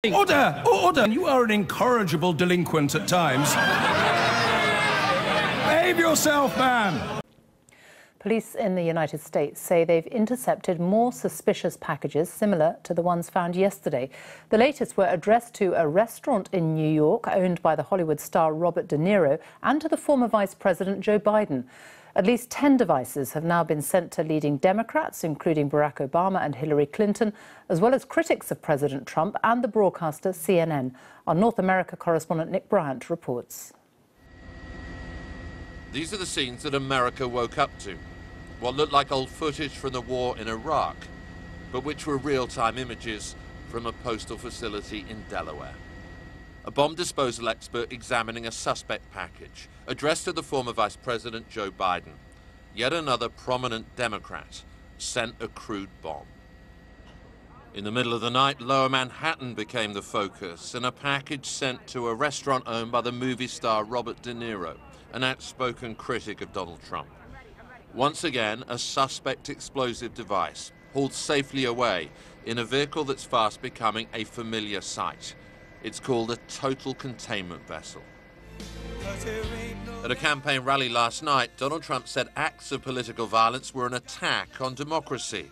Order! Order! You are an incorrigible delinquent at times. Behave yourself, man! Police in the United States say they've intercepted more suspicious packages similar to the ones found yesterday. The latest were addressed to a restaurant in New York owned by the Hollywood star Robert De Niro and to the former Vice President Joe Biden. At least 10 devices have now been sent to leading Democrats, including Barack Obama and Hillary Clinton, as well as critics of President Trump and the broadcaster CNN. Our North America correspondent Nick Bryant reports. These are the scenes that America woke up to. What looked like old footage from the war in Iraq, but which were real-time images from a postal facility in Delaware. A bomb disposal expert examining a suspect package addressed to the former Vice President Joe Biden. Yet another prominent Democrat sent a crude bomb. In the middle of the night, Lower Manhattan became the focus, and a package sent to a restaurant owned by the movie star Robert De Niro, an outspoken critic of Donald Trump. Once again, a suspect explosive device hauled safely away in a vehicle that's fast becoming a familiar sight. It's called a total containment vessel. At a campaign rally last night, Donald Trump said acts of political violence were an attack on democracy,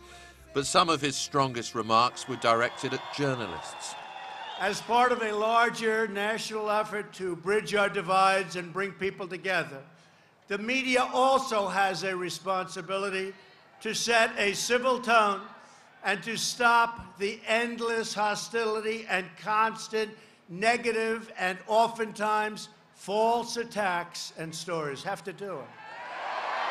but some of his strongest remarks were directed at journalists. As part of a larger national effort to bridge our divides and bring people together, the media also has a responsibility to set a civil tone and to stop the endless hostility and constant negative and oftentimes false attacks and stories. Have to do it.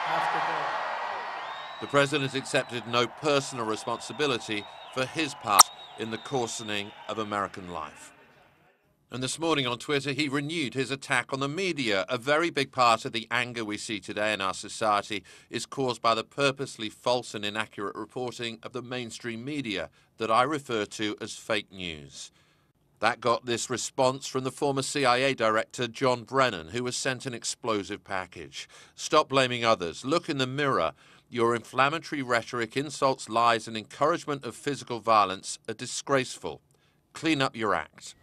Have to do it. The president accepted no personal responsibility for his part in the coarsening of American life. And this morning on Twitter, he renewed his attack on the media. A very big part of the anger we see today in our society is caused by the purposely false and inaccurate reporting of the mainstream media that I refer to as fake news. That got this response from the former CIA director John Brennan, who was sent an explosive package. Stop blaming others. Look in the mirror. Your inflammatory rhetoric, insults, lies, and encouragement of physical violence are disgraceful. Clean up your act.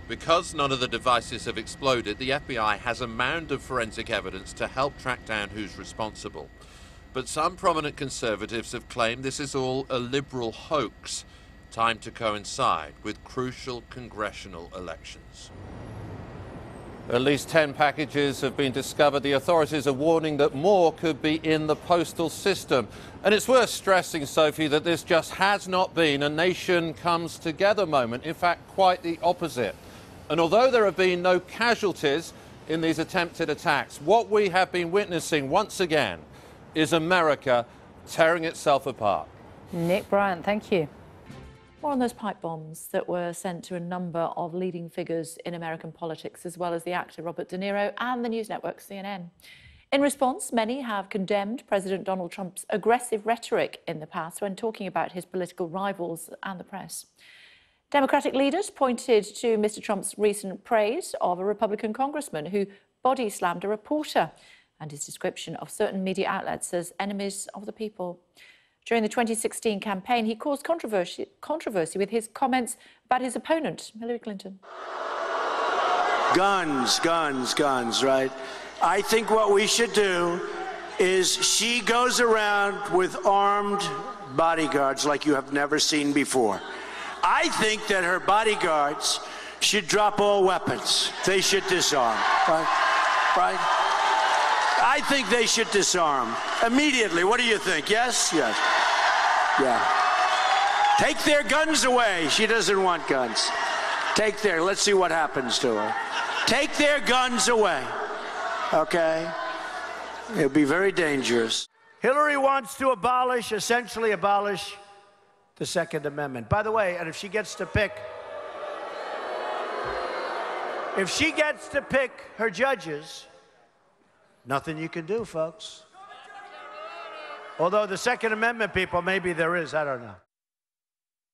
Because none of the devices have exploded, the FBI has a mound of forensic evidence to help track down who's responsible. But some prominent conservatives have claimed this is all a liberal hoax, timed to coincide with crucial congressional elections. At least 10 packages have been discovered. The authorities are warning that more could be in the postal system. And it's worth stressing, Sophie, that this just has not been a nation comes together moment. In fact, quite the opposite. And although there have been no casualties in these attempted attacks, what we have been witnessing once again is America tearing itself apart. Nick Bryant, thank you. More on those pipe bombs that were sent to a number of leading figures in American politics, as well as the actor Robert De Niro and the news network CNN. In response, many have condemned President Donald Trump's aggressive rhetoric in the past when talking about his political rivals and the press. Democratic leaders pointed to Mr. Trump's recent praise of a Republican congressman who body-slammed a reporter and his description of certain media outlets as enemies of the people. During the 2016 campaign, he caused controversy with his comments about his opponent, Hillary Clinton. Guns, guns, guns, right? I think what we should do is she goes around with armed bodyguards like you have never seen before. I think that her bodyguards should drop all weapons. They should disarm, right? Right? I think they should disarm immediately. What do you think? Yes? Yes. Yeah. Take their guns away. She doesn't want guns. Let's see what happens to her. Take their guns away. Okay? It'll be very dangerous. Hillary wants to essentially abolish the Second Amendment. By the way, and if she gets to pick her judges, nothing you can do, folks. Although the Second Amendment people, maybe there is, I don't know.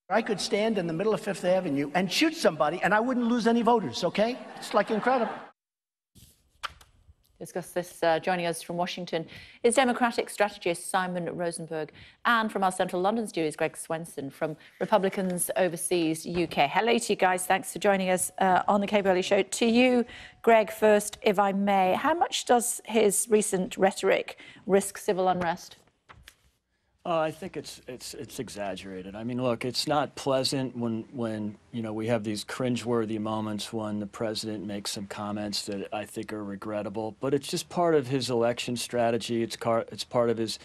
I could stand in the middle of Fifth Avenue and shoot somebody and I wouldn't lose any voters, okay? It's like incredible. Discuss this, joining us from Washington is Democratic strategist Simon Rosenberg, and from our central London studios, Greg Swenson from Republicans Overseas UK. Hello to you guys. Thanks for joining us on the Kay Burley Show. To you, Greg, first, if I may, how much does his recent rhetoric risk civil unrest? I think it's exaggerated. I mean, look, it's not pleasant when you know we have these cringeworthy moments when the president makes some comments that I think are regrettable. But it's just part of his election strategy. It's part of his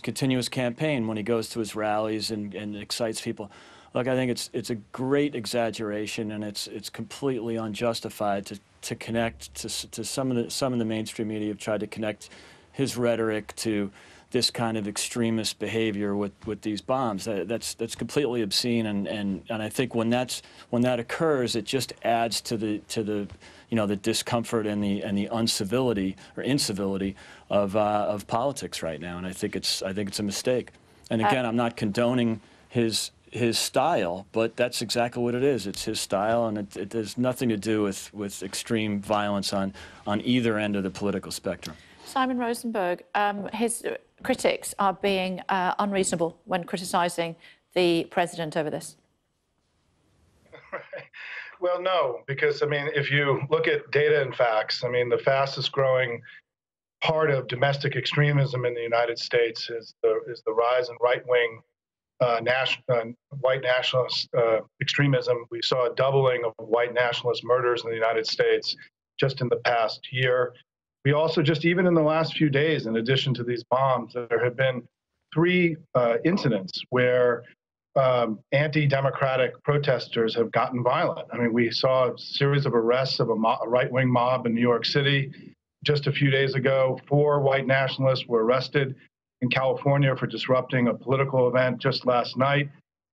continuous campaign when he goes to his rallies and excites people. Look, I think it's a great exaggeration, and it's completely unjustified to connect to some of the mainstream media have tried to connect his rhetoric to this kind of extremist behavior with these bombs. That's completely obscene, and I think when that occurs, it just adds to the you know the discomfort and the uncivility or incivility of politics right now. And I think it's a mistake. And again, I'm not condoning his style, but that's exactly what it is. It's his style, and it has nothing to do with extreme violence on either end of the political spectrum. Simon Rosenberg, his critics are being unreasonable when criticising the president over this. Well, no, because, I mean, if you look at data and facts, I mean, the fastest growing part of domestic extremism in the United States is the rise in right-wing white nationalist extremism. We saw a doubling of white nationalist murders in the United States just in the past year. We also just, even in the last few days, in addition to these bombs, there have been 3 incidents where anti-democratic protesters have gotten violent. I mean, we saw a series of arrests of a right-wing mob in New York City just a few days ago. 4 white nationalists were arrested in California for disrupting a political event just last night.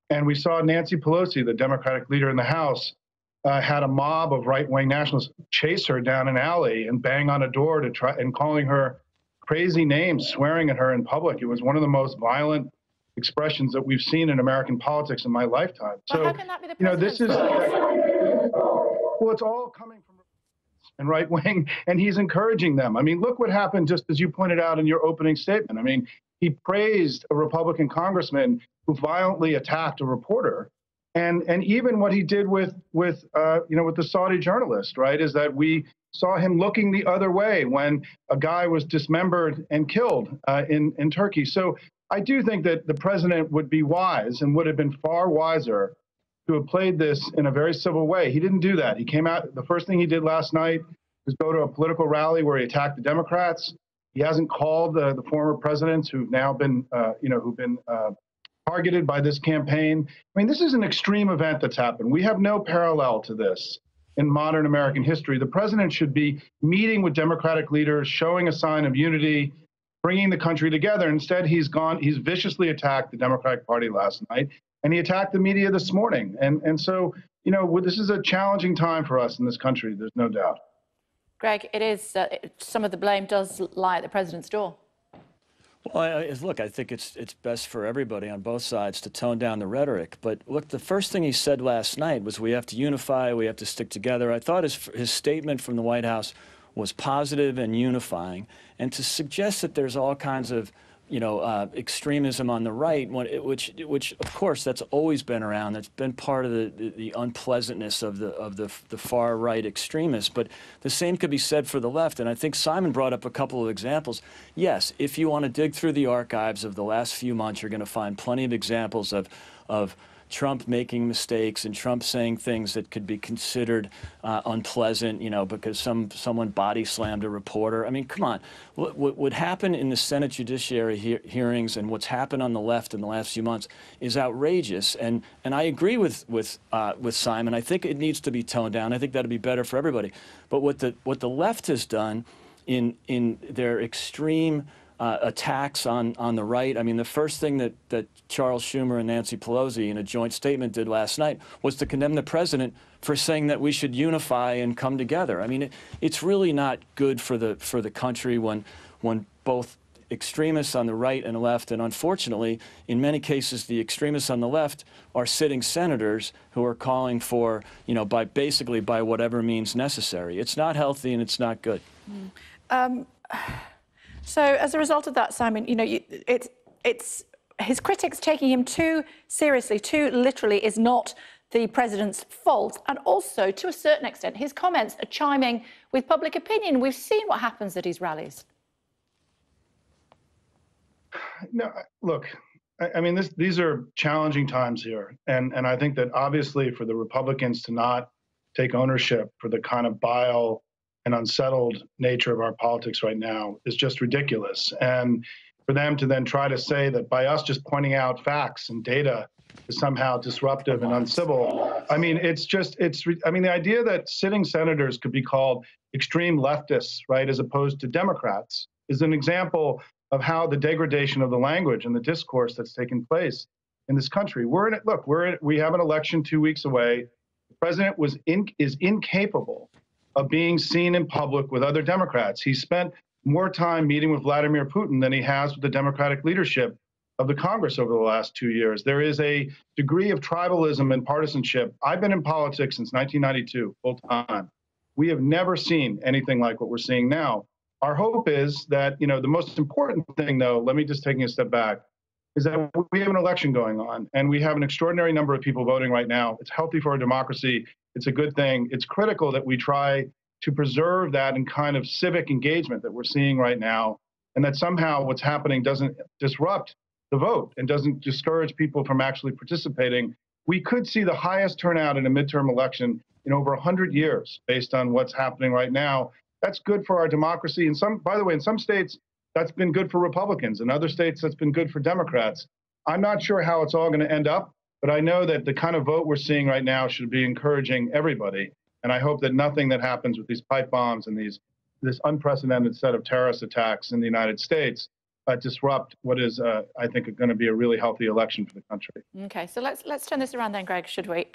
And we saw Nancy Pelosi, the Democratic leader in the House, had a mob of right-wing nationalists chase her down an alley and bang on a door to try and calling her crazy names, swearing at her in public. It was one of the most violent expressions that we've seen in American politics in my lifetime. Well, so, how can that be the president's well, it's all coming from and right-wing, and he's encouraging them. I mean, look what happened, just as you pointed out in your opening statement. I mean, he praised a Republican congressman who violently attacked a reporter. And even what he did with the Saudi journalist, right, is that we saw him looking the other way when a guy was dismembered and killed in Turkey. So I do think that the president would be wise and would have been far wiser to have played this in a very civil way. He didn't do that. He came out, the first thing he did last night was go to a political rally where he attacked the Democrats. He hasn't called the former presidents who've now been, targeted by this campaign. I mean, this is an extreme event that's happened. We have no parallel to this in modern American history. The president should be meeting with Democratic leaders, showing a sign of unity, bringing the country together. Instead, he's viciously attacked the Democratic Party last night, and he attacked the media this morning. And so, you know, this is a challenging time for us in this country, there's no doubt. Greg, it is, some of the blame does lie at the president's door. Well, look, I think it's best for everybody on both sides to tone down the rhetoric. But look, the first thing he said last night was we have to unify, we have to stick together. I thought his statement from the White House was positive and unifying. And to suggest that there's all kinds of extremism on the right, which of course that's always been around. That's been part of the unpleasantness of the far right extremists. But the same could be said for the left. And I think Simon brought up a couple of examples. Yes, if you want to dig through the archives of the last few months, you're going to find plenty of examples of Trump making mistakes and Trump saying things that could be considered unpleasant, because someone body slammed a reporter. I mean, come on. What would happen in the Senate Judiciary hearings and what's happened on the left in the last few months is outrageous. And I agree with Simon. I think it needs to be toned down. I think that'd be better for everybody. But what the left has done in their extreme attacks on the right. I mean, the first thing that Charles Schumer and Nancy Pelosi in a joint statement did last night was to condemn the president for saying that we should unify and come together. I mean, it's really not good for the country when both extremists on the right and left, and unfortunately, in many cases, the extremists on the left are sitting senators who are calling for, by whatever means necessary. It's not healthy and it's not good. So as a result of that, Simon, you know, it's his critics taking him too seriously, too literally, is not the president's fault. And also, to a certain extent, his comments are chiming with public opinion. We've seen what happens at his rallies. No, look, I mean, these are challenging times here. And I think that obviously for the Republicans to not take ownership for the kind of bile and unsettled nature of our politics right now is just ridiculous. And for them to then try to say that by us just pointing out facts and data is somehow disruptive and uncivil. I mean, the idea that sitting senators could be called extreme leftists, right, as opposed to Democrats is an example of how the degradation of the language and the discourse that's taken place in this country. We have an election 2 weeks away. The president is incapable of being seen in public with other Democrats. He spent more time meeting with Vladimir Putin than he has with the Democratic leadership of the Congress over the last 2 years. There is a degree of tribalism and partisanship. I've been in politics since 1992, full time. We have never seen anything like what we're seeing now. Our hope is that, you know, the most important thing, though, let me just take a step back, is that we have an election going on, and we have an extraordinary number of people voting right now. It's healthy for our democracy. It's a good thing. It's critical that we try to preserve that and kind of civic engagement that we're seeing right now, and that somehow what's happening doesn't disrupt the vote and doesn't discourage people from actually participating. We could see the highest turnout in a midterm election in over 100 years based on what's happening right now. That's good for our democracy. And by the way, in some states, that's been good for Republicans. In other states, that's been good for Democrats. I'm not sure how it's all going to end up, but I know that the kind of vote we're seeing right now should be encouraging everybody. And I hope that nothing that happens with these pipe bombs and this unprecedented set of terrorist attacks in the United States disrupt what is, I think, going to be a really healthy election for the country. OK, so let's turn this around then, Greg, should we?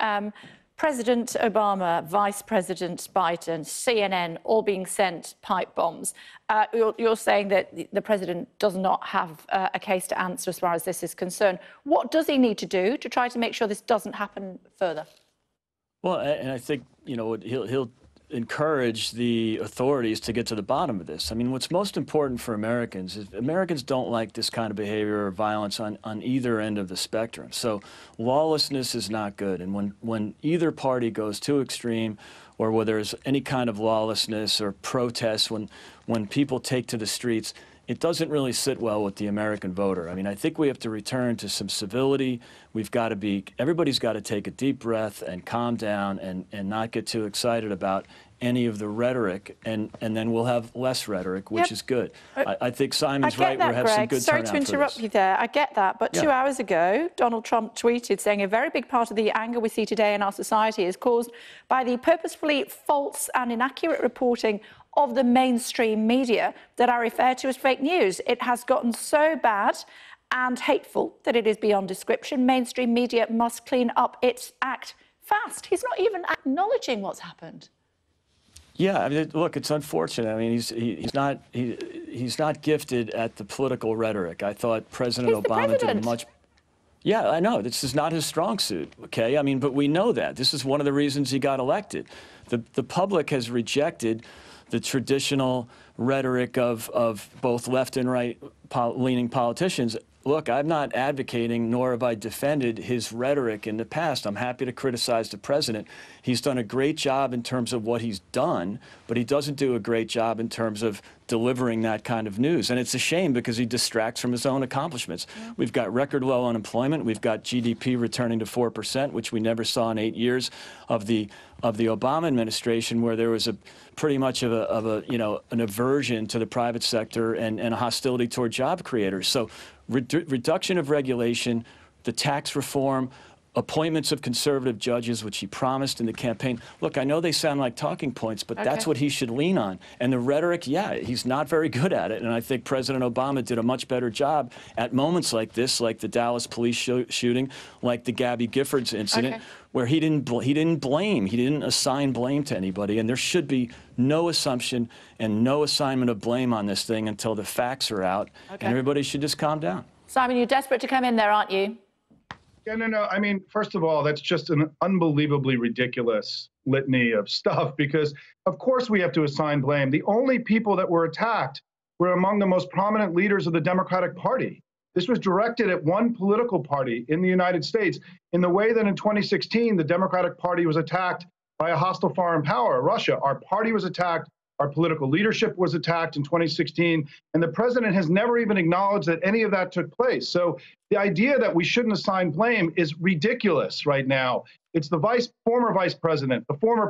President Obama, Vice President Biden, CNN, all being sent pipe bombs. You're saying that the president does not have a case to answer as far as this is concerned. What does he need to do to try to make sure this doesn't happen further? Well, and I think, you know, he'll encourage the authorities to get to the bottom of this. I mean, what's most important for Americans is Americans don't like this kind of behavior or violence on either end of the spectrum. So lawlessness is not good. And when either party goes too extreme, or where there's any kind of lawlessness or protests, when people take to the streets, it doesn't really sit well with the American voter. I mean, I think we have to return to some civility. Everybody's got to take a deep breath and calm down and not get too excited about any of the rhetoric, and then we'll have less rhetoric, which is good. I think Simon's right. We'll have some good turnout for this. Sorry to interrupt you there. I get that. But 2 hours ago, Donald Trump tweeted saying a very big part of the anger we see today in our society is caused by the purposefully false and inaccurate reporting of the mainstream media that I refer to as fake news. It has gotten so bad and hateful that it is beyond description. Mainstream media must clean up its act fast. He's not even acknowledging what's happened. Yeah, I mean, look, it's unfortunate. I mean, he's not gifted at the political rhetoric. I thought President Obama did much. Yeah, I know. This is not his strong suit, okay? I mean, but we know that. This is one of the reasons he got elected. The public has rejected the traditional rhetoric of both left and right leaning politicians. Look, I'm not advocating, nor have I defended his rhetoric in the past. I'm happy to criticize the president. He's done a great job in terms of what he's done, but he doesn't do a great job in terms of delivering that kind of news. And it's a shame because he distracts from his own accomplishments. Yeah. We've got record low unemployment. We've got GDP returning to 4%, which we never saw in 8 years of the Obama administration, where there was pretty much of an aversion to the private sector and a hostility toward job creators. So reduction of regulation, the tax reform, appointments of conservative judges, which he promised in the campaign. Look, I know they sound like talking points, but that's what he should lean on. And the rhetoric, yeah, he's not very good at it. And I think President Obama did a much better job at moments like this, like the Dallas police shooting, like the Gabby Giffords incident, where he didn't assign blame to anybody. And there should be no assumption and no assignment of blame on this thing until the facts are out. And everybody should just calm down. Simon, you're desperate to come in there, aren't you? Yeah, no. I mean, first of all, that's just an unbelievably ridiculous litany of stuff because, of course, we have to assign blame. The only people that were attacked were among the most prominent leaders of the Democratic Party. This was directed at one political party in the United States in the way that in 2016, the Democratic Party was attacked by a hostile foreign power, Russia. Our party was attacked. Our political leadership was attacked in 2016, and the president has never even acknowledged that any of that took place. So the idea that we shouldn't assign blame is ridiculous right now. It's the former vice president, the former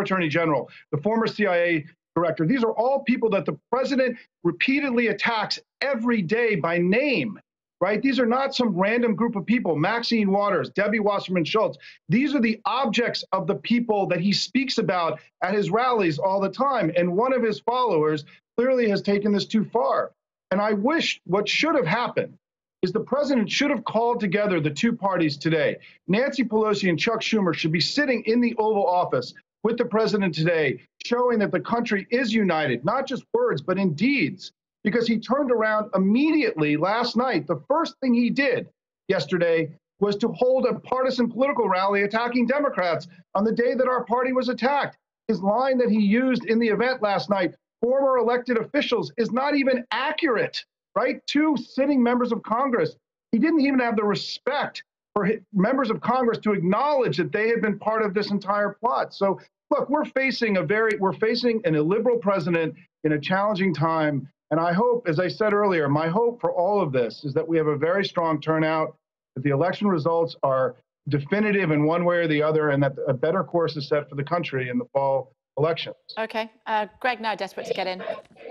attorney general, the former CIA director. These are all people that the president repeatedly attacks every day by name. Right? These are not some random group of people, Maxine Waters, Debbie Wasserman Schultz. These are the objects of the people that he speaks about at his rallies all the time. And one of his followers clearly has taken this too far. And I wish what should have happened is the president should have called together the two parties today. Nancy Pelosi and Chuck Schumer should be sitting in the Oval Office with the president today, showing that the country is united, not just words, but in deeds. Because he turned around immediately last night. The first thing he did yesterday was to hold a partisan political rally attacking Democrats on the day that our party was attacked. His line that he used in the event last night, former elected officials, is not even accurate, right? Two sitting members of Congress. He didn't even have the respect for members of Congress to acknowledge that they had been part of this entire plot. So look, we're facing an illiberal president in a challenging time. And I hope, as I said earlier, my hope for all of this is that we have a very strong turnout, that the election results are definitive in one way or the other, and that a better course is set for the country in the fall elections. Okay. Greg, now desperate to get in.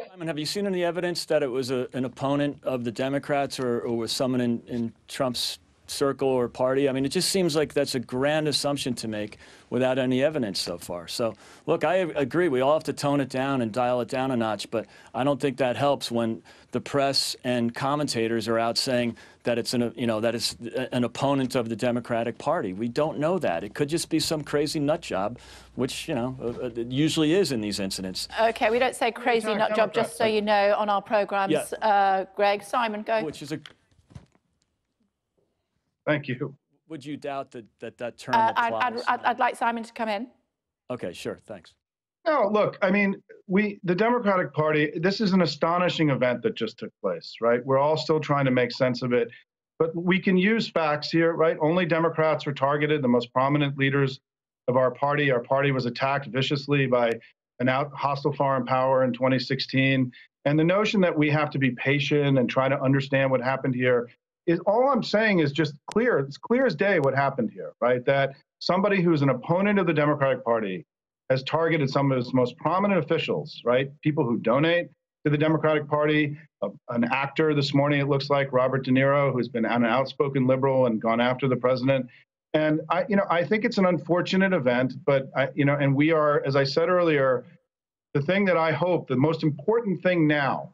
Simon, have you seen any evidence that it was an opponent of the Democrats or was someone in Trump's circle or party? I mean, it just seems like that's a grand assumption to make without any evidence so far. So, look, I agree. We all have to tone it down and dial it down a notch, but I don't think that helps when the press and commentators are out saying that it's that it's an opponent of the Democratic Party. We don't know that. It could just be some crazy nut job, which, it usually is in these incidents. Okay, we don't say crazy nut job, just so you know, on our programs. Yeah. Greg, Simon, go. Which is a... Thank you. Would you doubt that term applies? I'd like Simon to come in. Okay, sure. Thanks. No, look, I mean, the Democratic Party, this is an astonishing event that just took place, right? We're all still trying to make sense of it, but we can use facts here, right? Only Democrats were targeted, the most prominent leaders of our party. Our party was attacked viciously by an hostile foreign power in 2016. And the notion that we have to be patient and try to understand what happened here is all I'm saying is just clear. It's clear as day what happened here, right? That somebody who's an opponent of the Democratic Party has targeted some of its most prominent officials, right? People who donate to the Democratic Party, an actor this morning, it looks like, Robert De Niro, who's been an outspoken liberal and gone after the president. And I think it's an unfortunate event, but and we are, as I said earlier, the thing that I hope, the most important thing now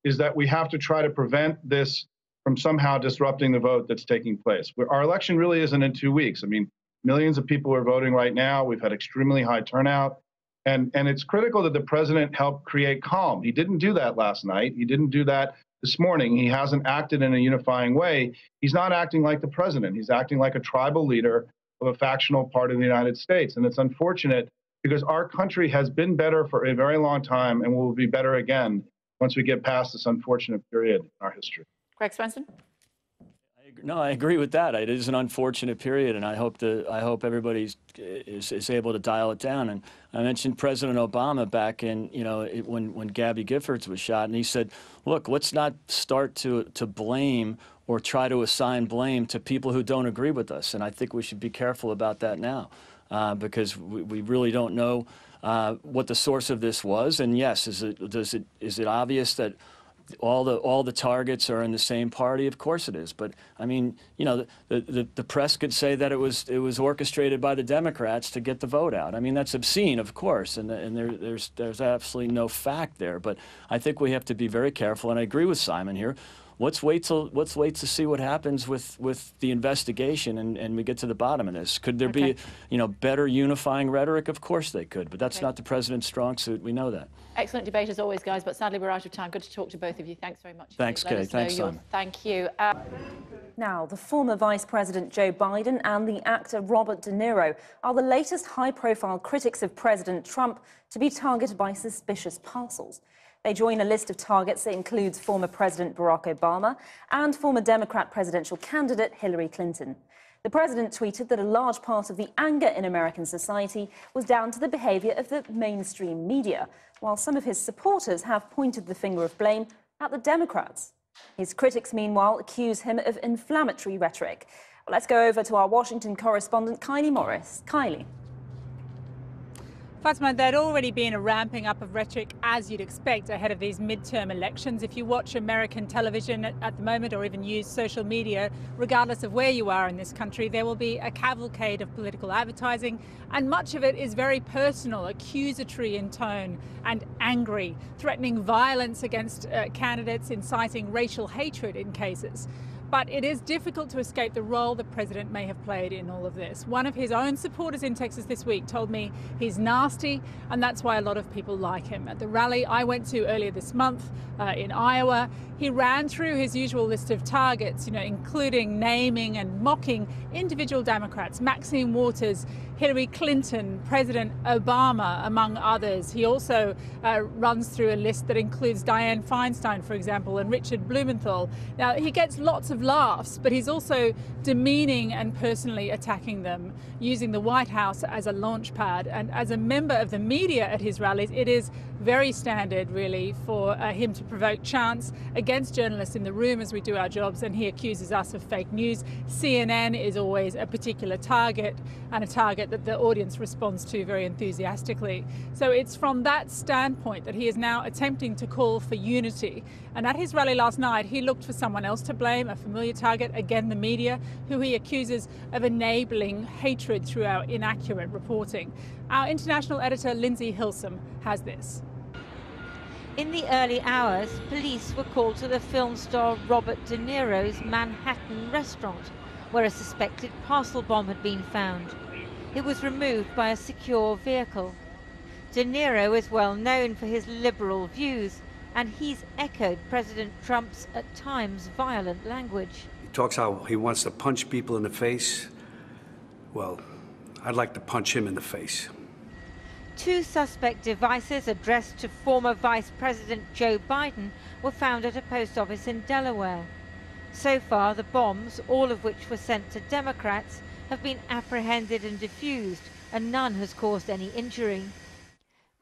is that we have to try to prevent this from somehow disrupting the vote that's taking place. Our election really isn't in 2 weeks. I mean, millions of people are voting right now. We've had extremely high turnout. And it's critical that the president help create calm. He didn't do that last night. He didn't do that this morning. He hasn't acted in a unifying way. He's not acting like the president. He's acting like a tribal leader of a factional part of the United States. And it's unfortunate because our country has been better for a very long time and will be better again once we get past this unfortunate period in our history. Greg Swenson? No, I agree with that. It is an unfortunate period, and I hope everybody is able to dial it down. And I mentioned President Obama back in, when Gabby Giffords was shot, and he said, look, let's not start to blame or try to assign blame to people who don't agree with us. And I think we should be careful about that now because we really don't know what the source of this was. And yes, is it obvious that all the targets are in the same party? Of course it is. But I mean, the press could say that it was orchestrated by the Democrats to get the vote out. I mean, that's obscene, of course, and there's absolutely no fact there. But I think we have to be very careful. And I agree with Simon here. let's wait to see what happens with the investigation and we get to the bottom of this. Could there be, better unifying rhetoric? Of course they could, but that's not the president's strong suit. We know that. Excellent debate as always, guys, but sadly we're out of time. Good to talk to both of you. Thanks very much. Thanks, Kay. Thanks, Simon. Thank you. Now, the former Vice President Joe Biden and the actor Robert De Niro are the latest high-profile critics of President Trump to be targeted by suspicious parcels. They join a list of targets that includes former President Barack Obama and former Democrat presidential candidate Hillary Clinton. The president tweeted that a large part of the anger in American society was down to the behaviour of the mainstream media, while some of his supporters have pointed the finger of blame at the Democrats. His critics, meanwhile, accuse him of inflammatory rhetoric. Well, let's go over to our Washington correspondent, Kylie Morris. Kylie. Fatima, there'd already been a ramping up of rhetoric, as you'd expect, ahead of these midterm elections. If you watch American television at the moment or even use social media, regardless of where you are in this country, there will be a cavalcade of political advertising, and much of it is very personal, accusatory in tone and angry, threatening violence against candidates, inciting racial hatred in cases. But it is difficult to escape the role the president may have played in all of this. One of his own supporters in Texas this week told me he's nasty, and that's why a lot of people like him. At the rally I went to earlier this month in Iowa, he ran through his usual list of targets, including naming and mocking individual Democrats, Maxine Waters, Hillary Clinton, President Obama, among others. He also runs through a list that includes Dianne Feinstein, for example, and Richard Blumenthal. Now, he gets lots of laughs, but he's also demeaning and personally attacking them, using the White House as a launch pad. And as a member of the media at his rallies, it is very standard, really, for him to provoke chants against journalists in the room as we do our jobs, and he accuses us of fake news. CNN is always a particular target, and a target that the audience responds to very enthusiastically. So it's from that standpoint that he is now attempting to call for unity. And at his rally last night, he looked for someone else to blame, a familiar target, again the media, who he accuses of enabling hatred through our inaccurate reporting. Our international editor, Lindsay Hilsum, has this. In the early hours, police were called to the film star Robert De Niro's Manhattan restaurant, where a suspected parcel bomb had been found. It was removed by a secure vehicle. De Niro is well known for his liberal views, and he's echoed President Trump's at times violent language. He talks how he wants to punch people in the face. Well, I'd like to punch him in the face. Two suspect devices addressed to former Vice President Joe Biden were found at a post office in Delaware. So far, the bombs, all of which were sent to Democrats, have been apprehended and defused, and none has caused any injury.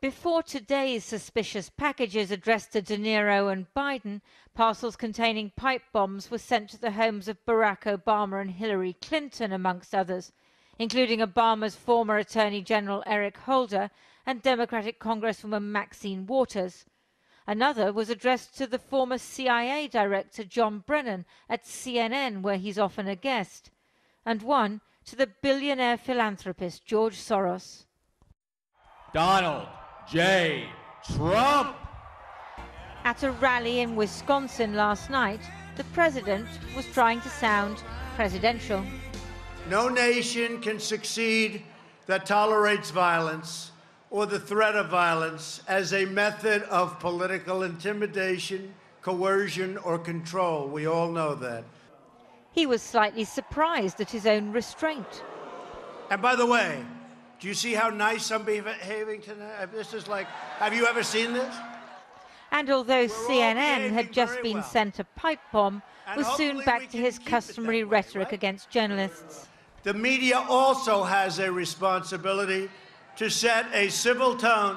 Before today's suspicious packages addressed to De Niro and Biden, parcels containing pipe bombs were sent to the homes of Barack Obama and Hillary Clinton, amongst others, including Obama's former Attorney General Eric Holder and Democratic Congresswoman Maxine Waters. Another was addressed to the former CIA Director John Brennan at CNN, where he's often a guest, and one to the billionaire philanthropist George Soros. Donald J. Trump. At a rally in Wisconsin last night, the president was trying to sound presidential. No nation can succeed that tolerates violence or the threat of violence as a method of political intimidation, coercion, or control. We all know that. He was slightly surprised at his own restraint. And by the way, do you see how nice I'm behaving tonight? This is like, have you ever seen this? And although CNN had just been sent a pipe bomb, was soon back to his customary rhetoric against journalists. The media also has a responsibility to set a civil tone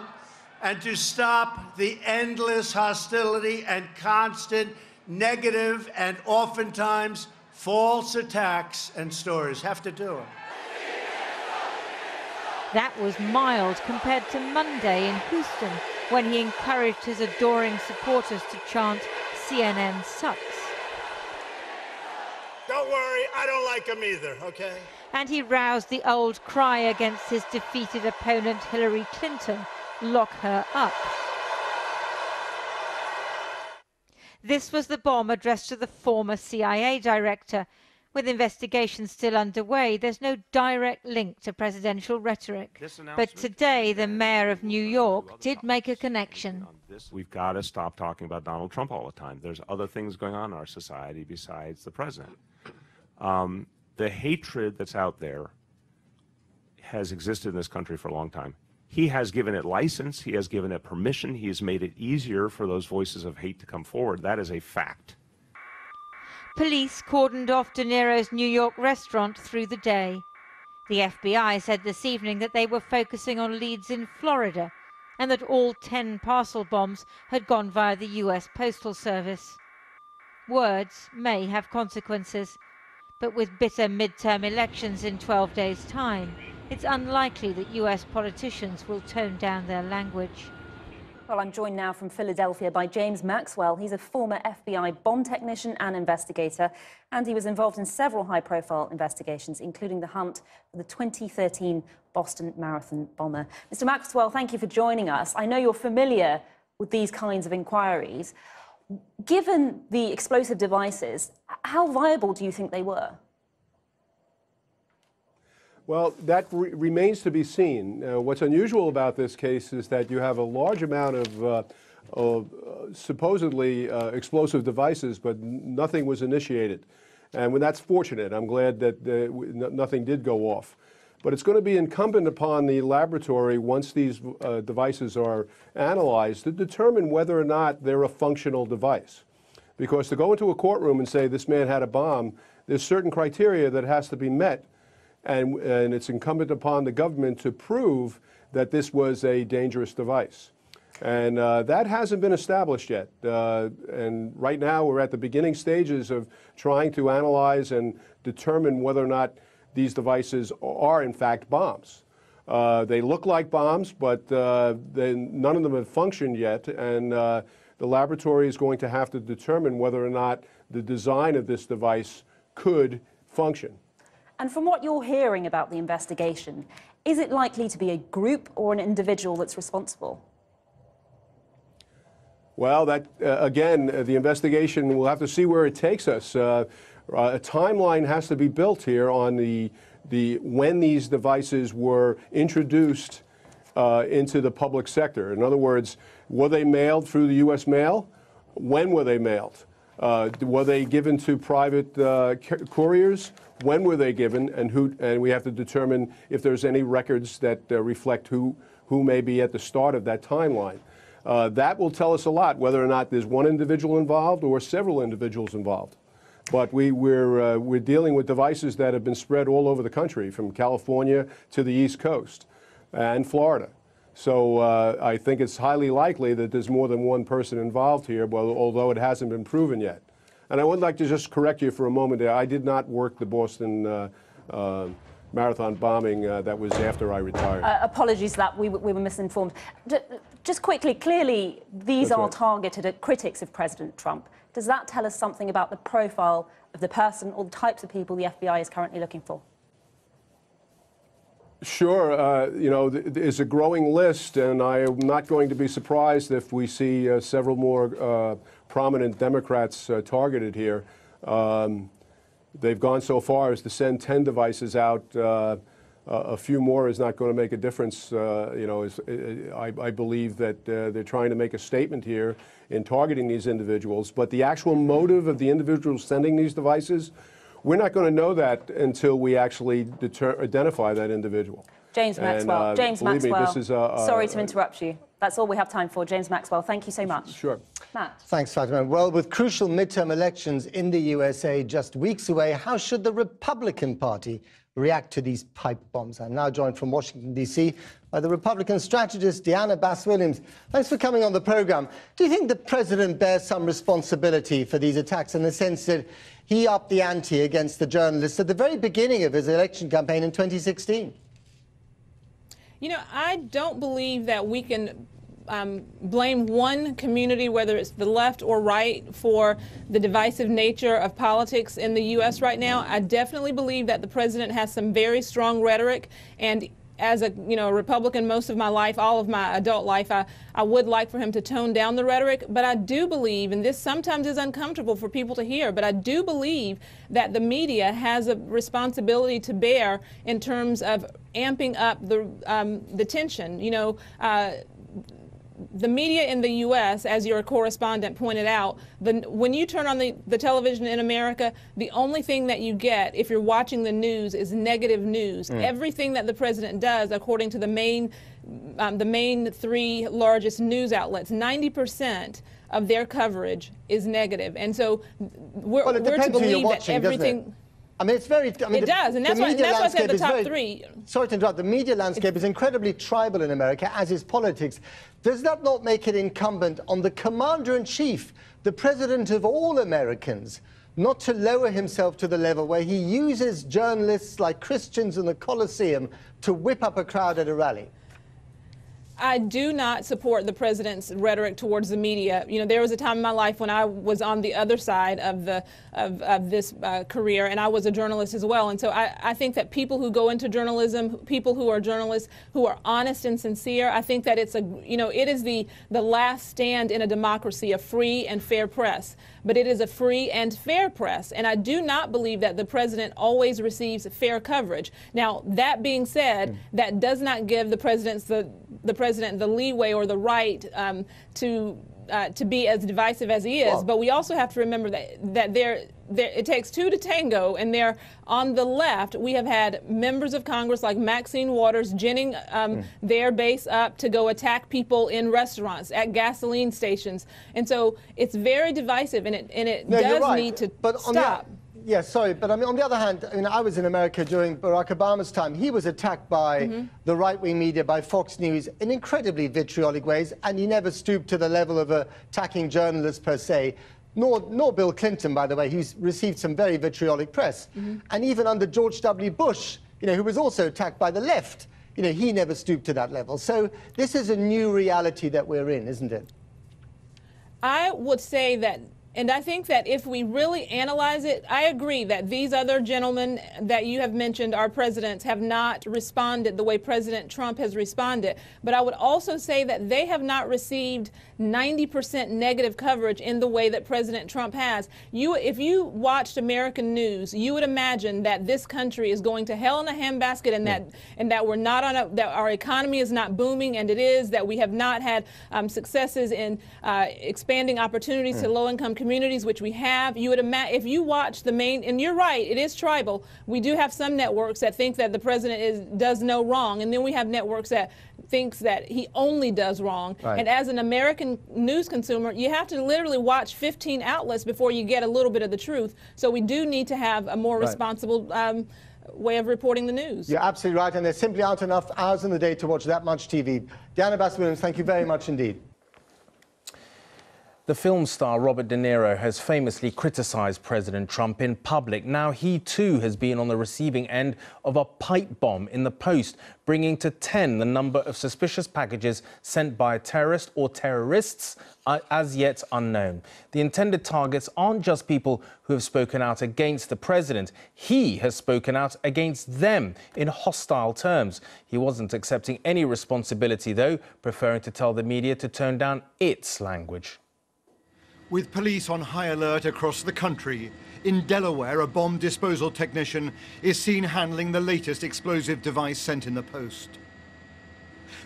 and to stop the endless hostility and constant negative and oftentimes false attacks and stories. Have to do it. That was mild compared to Monday in Houston, when he encouraged his adoring supporters to chant, "CNN sucks." Don't worry, I don't like him either, okay? And he roused the old cry against his defeated opponent Hillary Clinton, "Lock her up." This was the bomb addressed to the former CIA director. With investigations still underway, there's no direct link to presidential rhetoric. But today, the mayor of New York did make a connection. We've got to stop talking about Donald Trump all the time. There's other things going on in our society besides the president. The hatred that's out there has existed in this country for a long time. He has given it license. He has given it permission. He has made it easier for those voices of hate to come forward. That is a fact. Police cordoned off De Niro's New York restaurant through the day. The FBI said this evening that they were focusing on leads in Florida and that all 10 parcel bombs had gone via the US Postal Service. Words may have consequences, but with bitter midterm elections in 12 days' time, it's unlikely that US politicians will tone down their language. Well, I'm joined now from Philadelphia by James Maxwell. He's a former FBI bomb technician and investigator, and he was involved in several high-profile investigations, including the hunt for the 2013 Boston Marathon bomber. Mr. Maxwell, thank you for joining us. I know you're familiar with these kinds of inquiries. Given the explosive devices, how viable do you think they were? Well, that remains to be seen. What's unusual about this case is that you have a large amount of supposedly explosive devices, but nothing was initiated. And when that's fortunate, I'm glad that nothing did go off. But it's going to be incumbent upon the laboratory, once these devices are analyzed, to determine whether or not they're a functional device. Because to go into a courtroom and say this man had a bomb, there's certain criteria that has to be met. And it's incumbent upon the government to prove that this was a dangerous device. And that hasn't been established yet. And right now we're at the beginning stages of trying to analyze and determine whether or not these devices are in fact bombs. They look like bombs, but none of them have functioned yet. And the laboratory is going to have to determine whether or not the design of this device could function. And from what you're hearing about the investigation, is it likely to be a group or an individual that's responsible? Well, that again, the investigation, we'll have to see where it takes us. A timeline has to be built here on when these devices were introduced into the public sector. In other words, were they mailed through the U.S. mail? When were they mailed? Were they given to private couriers? When were they given, and we have to determine if there's any records that reflect who may be at the start of that timeline. That will tell us a lot, whether or not there's one individual involved or several individuals involved. But we're dealing with devices that have been spread all over the country, from California to the East Coast and Florida. So I think it's highly likely that there's more than one person involved here, although it hasn't been proven yet. And I would like to just correct you for a moment there. I did not work the Boston Marathon bombing. That was after I retired. Apologies for that. We were misinformed. Just quickly, clearly these are targeted at critics of President Trump. Does that tell us something about the profile of the person or the types of people the FBI is currently looking for? Sure. You know, there's a growing list, and I am not going to be surprised if we see several more prominent Democrats targeted here. They've gone so far as to send 10 devices out. A few more is not going to make a difference. You know, I believe that they're trying to make a statement here in targeting these individuals. But the actual motive of the individuals sending these devices, we're not going to know that until we actually identify that individual. James Maxwell. And, James Maxwell. Me, this is sorry to interrupt you. That's all we have time for. James Maxwell, thank you so much. Sure. Matt. Thanks, Fatima. Well, with crucial midterm elections in the USA just weeks away, how should the Republican Party react to these pipe bombs? I'm now joined from Washington, D.C. by the Republican strategist Deanna Bass-Williams. Thanks for coming on the program. Do you think the president bears some responsibility for these attacks in the sense that he upped the ante against the journalists at the very beginning of his election campaign in 2016? You know, I don't believe that we can blame one community, whether it's the left or right, for the divisive nature of politics in the U.S. right now. I definitely believe that the president has some very strong rhetoric, and as a Republican most of my life, all of my adult life, I would like for him to tone down the rhetoric. But I do believe, and this sometimes is uncomfortable for people to hear, but I do believe that the media has a responsibility to bear in terms of amping up the tension. The media in the U.S., as your correspondent pointed out, when you turn on the television in America, the only thing that you get if you're watching the news is negative news. Everything that the president does, according to the main 3 largest news outlets, 90% of their coverage is negative. And so we're to believe that everything... I mean, it's very... it does, and that's why I said the top 3. Sorry to interrupt. The media landscape is incredibly tribal in America, as is politics. Does that not make it incumbent on the commander-in-chief, the president of all Americans, not to lower himself to the level where he uses journalists like Christians in the Colosseum to whip up a crowd at a rally? I do not support the president's rhetoric towards the media. There was a time in my life when I was on the other side of this career, and I was a journalist as well. And so I think that people who go into journalism, people who are journalists, who are honest and sincere, I think that it is the last stand in a democracy, a free and fair press. But it is a free and fair press, and I do not believe that the president always receives fair coverage. Now, that being said, that does not give the president the leeway or the right to be as divisive as he is. Well, but we also have to remember that it takes 2 to tango, and there on the left we have had members of Congress like Maxine Waters ginning their base up to go attack people in restaurants, at gasoline stations, and so it's very divisive, and it does need to stop. Yes, sorry, but I mean, on the other hand, I was in America during Barack Obama's time. He was attacked by the right-wing media, by Fox News, in incredibly vitriolic ways, and he never stooped to the level of attacking journalists per se. Nor Bill Clinton, by the way. He's received some very vitriolic press. And even under George W. Bush, who was also attacked by the left, he never stooped to that level. So this is a new reality that we're in, isn't it? I would say that, and I think that if we really analyze it, I agree that these other gentlemen that you have mentioned, our presidents, have not responded the way President Trump has responded. But I would also say that they have not received 90% negative coverage in the way that President Trump has. If you watched American news, you would imagine that this country is going to hell in a handbasket, and that we're not on that our economy is not booming, and it is, that we have not had successes in expanding opportunities to low-income communities, which we have. You would imagine, if you watch the main, and you're right, it is tribal. We do have some networks that think that the president does no wrong, and then we have networks that thinks that he only does wrong. Right. And as an American news consumer, you have to literally watch 15 outlets before you get a little bit of the truth. So we do need to have a more responsible way of reporting the news. You're absolutely right, and there simply aren't enough hours in the day to watch that much TV. Diana Bass-Williams, thank you very much indeed. The film star Robert De Niro has famously criticised President Trump in public. Now he too has been on the receiving end of a pipe bomb in the post, bringing to 10 the number of suspicious packages sent by a terrorist or terrorists as yet unknown. The intended targets aren't just people who have spoken out against the president. He has spoken out against them in hostile terms. He wasn't accepting any responsibility, though, preferring to tell the media to tone down its language. With police on high alert across the country, in Delaware, a bomb disposal technician is seen handling the latest explosive device sent in the post.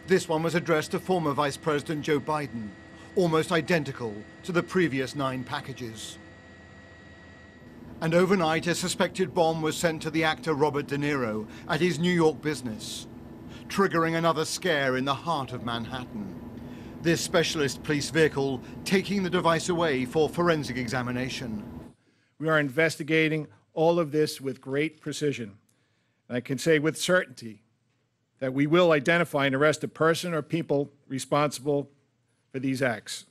This one was addressed to former Vice President Joe Biden, almost identical to the previous 9 packages. And overnight, a suspected bomb was sent to the actor Robert De Niro at his New York business, triggering another scare in the heart of Manhattan. This specialist police vehicle taking the device away for forensic examination. We are investigating all of this with great precision. And I can say with certainty that we will identify and arrest a person or people responsible for these acts.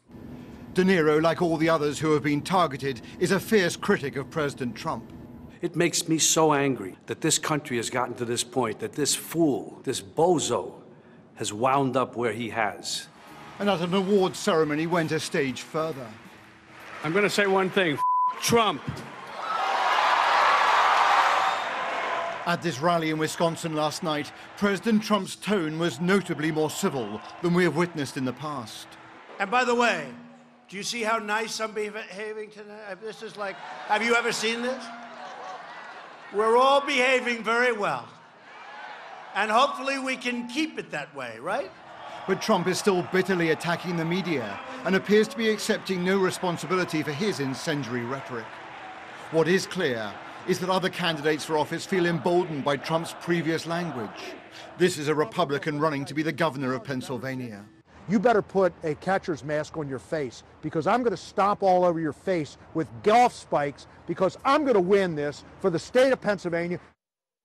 De Niro, like all the others who have been targeted, is a fierce critic of President Trump. It makes me so angry that this country has gotten to this point, that this fool, this bozo, has wound up where he has. And at an awards ceremony went a stage further. I'm going to say one thing, Trump. At this rally in Wisconsin last night, President Trump's tone was notably more civil than we have witnessed in the past. And by the way, do you see how nice I'm behaving tonight? This is like, have you ever seen this? We're all behaving very well. And hopefully we can keep it that way, right? But Trump is still bitterly attacking the media and appears to be accepting no responsibility for his incendiary rhetoric. What is clear is that other candidates for office feel emboldened by Trump's previous language. This is a Republican running to be the governor of Pennsylvania. You better put a catcher's mask on your face, because I'm going to stomp all over your face with golf spikes, because I'm going to win this for the state of Pennsylvania.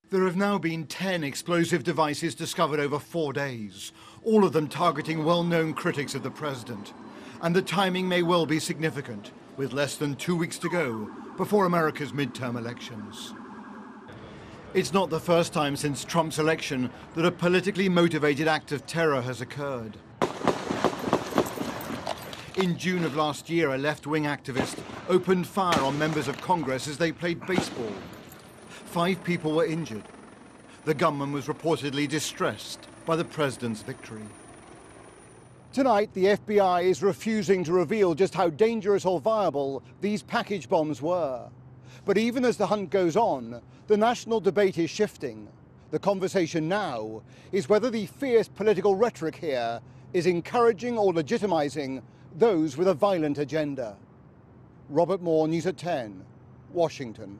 There have now been 10 explosive devices discovered over 4 days, all of them targeting well-known critics of the president. And the timing may well be significant, with less than 2 weeks to go before America's midterm elections. It's not the first time since Trump's election that a politically motivated act of terror has occurred. In June of last year, a left-wing activist opened fire on members of Congress as they played baseball. 5 people were injured. The gunman was reportedly distressed by the president's victory. Tonight, the FBI is refusing to reveal just how dangerous or viable these package bombs were. But even as the hunt goes on, the national debate is shifting. The conversation now is whether the fierce political rhetoric here is encouraging or legitimizing those with a violent agenda. Robert Moore, News at 10, Washington.